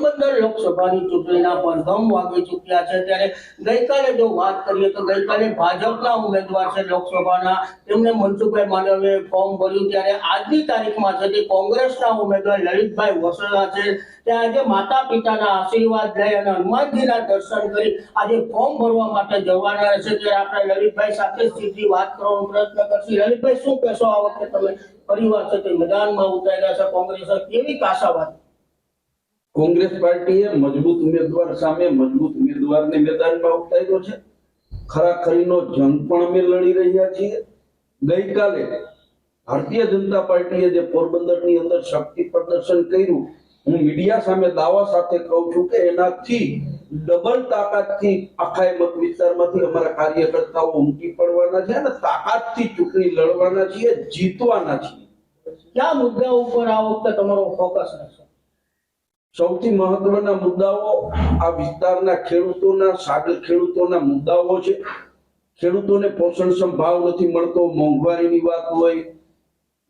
પોરબંદર લોકસભાની ચૂંટણીના પ્રથમ વાગે ચૂક્યા છે ત્યારે ગઈકાલે જો વાત કરીએ તો ગઈકાલે ભાજપના ઉમેદવાર છે લોકસભાના તેમણે મનસુખભાઈ માંડવીયાએ ફોર્મ ભર્યું ત્યારે આજની તારીખમાં છે તે કોંગ્રેસના ઉમેદવાર લલિતભાઈ વસોયા છે તે આજે માતા પિતાના આશીર્વાદ લઈ અને હનુમાનજીના દર્શન કરી આજે ફોર્મ ભરવા માટે જવાના છે ત્યારે આપણે લલિતભાઈ સાથે સીધી વાત કરવાનો પ્રયત્ન કરશું. લલિતભાઈ, શું કહેશો આ વખતે તમે પરિવાર સાથે મેદાનમાં ઉતર્યા છે કોંગ્રેસ કેવી આશાવાદ? કોંગ્રેસ પાર્ટીએ મજબૂત ઉમેદવાર સામે મજબૂત ઉમેદવારને મેદાનમાં ઉતાર્યો છે. ખરાખરીનો જંગ પણ અમે લડી રહ્યા છીએ. ગઈકાલે ભારતીય જનતા પાર્ટીએ જે પોરબંદરની અંદર શક્તિ પ્રદર્શન કર્યું, હું મીડિયા સામે દાવા સાથે કહું છું કે એનાથી ડબલ તાકાતથી આખા મત વિસ્તારમાંથી અમારા કાર્યકર્તાઓ ઉમટી પડવાના છે અને તાકાતથી ચૂંટણી લડવાના છીએ, જીતવાના છીએ. કયા મુદ્દા ઉપર આ વખતે તમારો ફોકસ રહેશે? સૌથી મહત્વના મુદ્દાઓ આ વિસ્તારના ખેડૂતોના, સાગર ખેડૂતોના મુદ્દાઓ છે. ખેડૂતોને પોષણક્ષમ ભાવ નથી મળતો, મોંઘવારીની વાત હોય,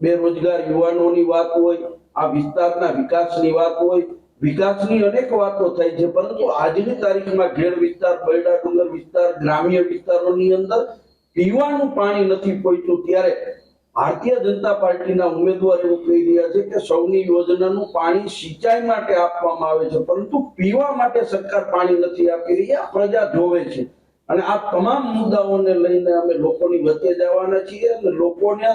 બેરોજગાર યુવાનોની વાત હોય, આ વિસ્તારના વિકાસની વાત હોય, વિકાસની અનેક વાતો થાય છે, પરંતુ આજની તારીખમાં ઘેડ વિસ્તાર, બરડા ડુંગર વિસ્તાર, ગ્રામ્ય વિસ્તારોની અંદર પીવાનું પાણી નથી પહોંચ્યું. ત્યારે ભારતીય જનતા પાર્ટીના ઉમેદવાર એવું કહી રહ્યા છે કે સૌની યોજનાનું પાણી સિંચાઈ માટે આપવામાં આવે છે, પરંતુ પીવા માટે સરકાર પાણી નથી આપી રહી. આ પ્રજા જોવે છે અને આ તમામ મુદ્દાઓને લઈને અમે લોકોની વચ્ચે જવાના છીએ અને લોકોને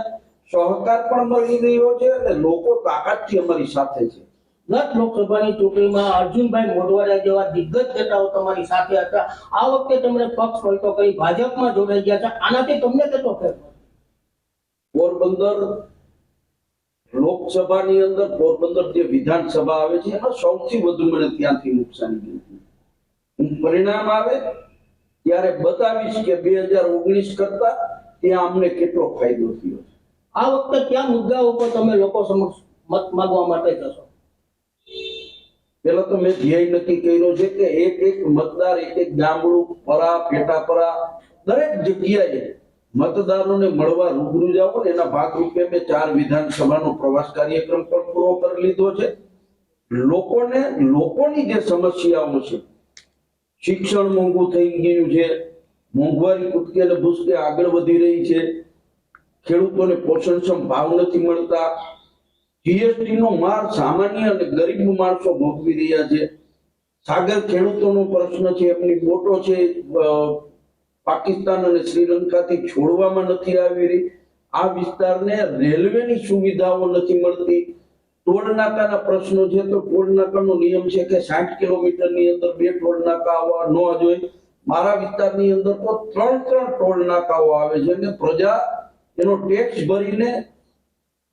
સહકાર પણ મળી રહ્યો છે અને લોકો તાકાતથી અમારી સાથે છે. ગત લોકસભાની ચૂંટણીમાં અર્જુનભાઈ મોઢવાડિયા જેવા દિગ્ગજ નેતાઓ તમારી સાથે હતા. આ વખતે તેમણે પક્ષ પલટો કરી ભાજપમાં જોડાઈ ગયા છે. આનાથી તમને કેટલો ફેરફાર? પોરબંદર લોકસભાની અંદર પોરબંદર જે વિધાનસભા આવે છે એમાં સૌથી વધુ મને ત્યાંથી નુકસાની ગઈ. હું પરિણામ આવે ત્યારે બતાવીશ કે 2019 કરતા ત્યાં અમને કેટલો ફાયદો થયો છે. આ વખતે કયા મુદ્દા ઉપર તમે લોકો સમક્ષ મત માંગવા માટે જશો? પેલા તો મેં ધ્યેય નક્કી કર્યો છે કે એક મતદાર, એક ગામડું, પરા, પેટાપરા, દરેક જગ્યાએ મતદારોને મળવા રૂબરૂ જાઓ. એના ભાગરૂપે મેં 4 વિધાનસભાનો પ્રવાસ કાર્યક્રમ પણ પૂરો કરી લીધો છે. લોકોની જે સમસ્યાઓ છે, શિક્ષણ મોંઘું થઈ ગયું છે, મોંઘવારી કૂદકે ને ભૂસકે આગળ વધી રહી છે, ખેડૂતોને પોષણક્ષમ ભાવ નથી મળતા, જીએસટી નો માર સામાન્ય અને ગરીબ માણસો ભોગવી રહ્યા છે, સાગર ખેડૂતોનો પ્રશ્ન છે, એમની બોટો છે પાકિસ્તાન અને શ્રીલંકાથી છોડવામાં નથી આવી રહી, આ વિસ્તારને રેલવેની સુવિધાઓ નથી મળતી, ટોલ નાકાના પ્રશ્નો છે તો ટોલ નાકાનો નિયમ છે કે 60 કિલોમીટરની અંદર 2 ટોલ નાકા આવવા ન જોઈએ. મારા વિસ્તારની અંદર તો 3 ટોલ નાકાઓ આવે છે અને પ્રજા એનો ટેક્સ ભરીને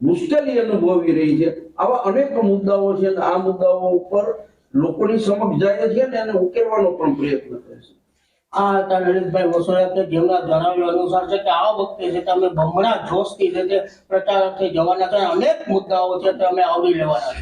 મુશ્કેલી અનુભવી રહી છે. આવા અનેક મુદ્દાઓ છે અને આ મુદ્દાઓ ઉપર લોકોની સમક્ષ જાય છે અને એને ઉકેલવાનો પણ પ્રયત્ન કરે છે. આ હતા લલિતભાઈ વસોયા કે જેમના જણાવ્યા અનુસાર છે કે આ વખતે છે તમે બમણા જોશથી છે તે પ્રચારાર્થે જવાના છે, અનેક મુદ્દાઓ છે તે અમે આવરી લેવાના છે.